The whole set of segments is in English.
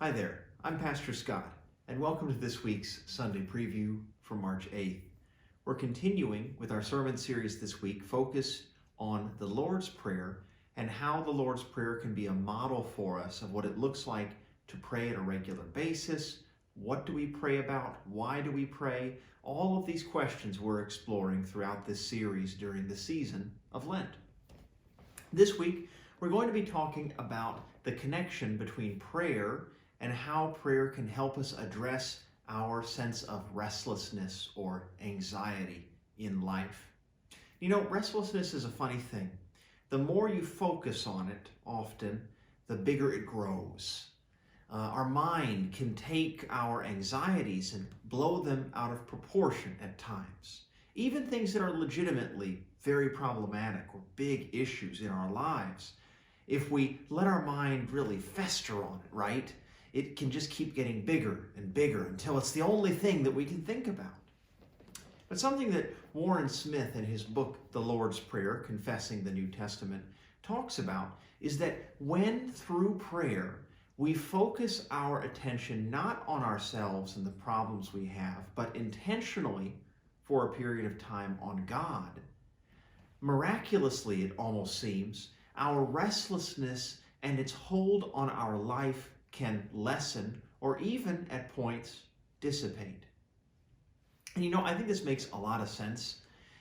Hi there, I'm Pastor Scott, and welcome to this week's Sunday preview for March 8th. We're continuing with our sermon series this week, focused on the Lord's Prayer and how the Lord's Prayer can be a model for us of what it looks like to pray at a regular basis. What do we pray about? Why do we pray? All of these questions we're exploring throughout this series during the season of Lent. This week, we're going to be talking about the connection between prayer and how prayer can help us address our sense of restlessness or anxiety in life. You know, restlessness is a funny thing. The more you focus on it, often, the bigger it grows. Our mind can take our anxieties and blow them out of proportion at times. Even things that are legitimately very problematic or big issues in our lives, if we let our mind really fester on it, right, it can just keep getting bigger and bigger until it's the only thing that we can think about. But something that Warren Smith in his book, The Lord's Prayer, Confessing the New Testament, talks about is that when through prayer we focus our attention not on ourselves and the problems we have, but intentionally for a period of time on God, miraculously, it almost seems, our restlessness and its hold on our life can lessen or even at points dissipate. And you know, I think this makes a lot of sense.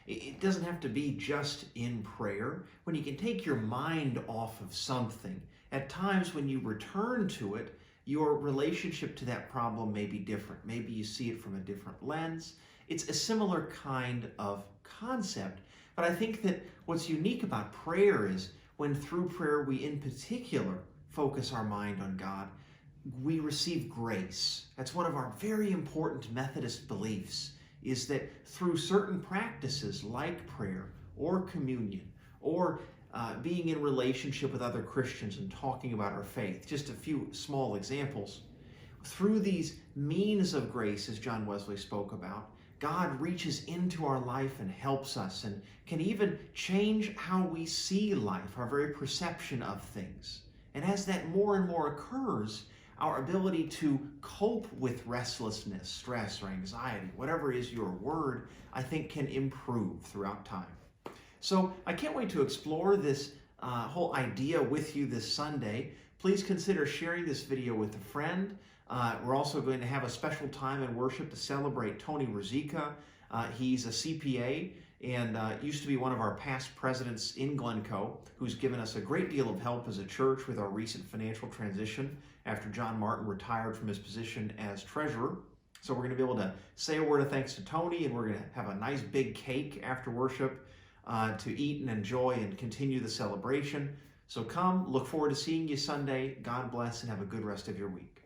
It doesn't have to be just in prayer. When you can take your mind off of something, at times when you return to it, your relationship to that problem may be different. Maybe you see it from a different lens. It's a similar kind of concept. But I think that what's unique about prayer is when through prayer we in particular focus our mind on God, we receive grace. That's one of our very important Methodist beliefs, is that through certain practices like prayer or communion or being in relationship with other Christians and talking about our faith, just a few small examples, through these means of grace, as John Wesley spoke about, God reaches into our life and helps us and can even change how we see life, our very perception of things. And as that more and more occurs, our ability to cope with restlessness, stress, or anxiety, whatever is your word, I think can improve throughout time. So I can't wait to explore this whole idea with you this Sunday. Please consider sharing this video with a friend. We're also going to have a special time in worship to celebrate Tony Ruzicka. He's a CPA and used to be one of our past presidents in Glencoe, who's given us a great deal of help as a church with our recent financial transition after John Martin retired from his position as treasurer. So we're going to be able to say a word of thanks to Tony, and we're going to have a nice big cake after worship to eat and enjoy and continue the celebration. So come, look forward to seeing you Sunday. God bless and have a good rest of your week.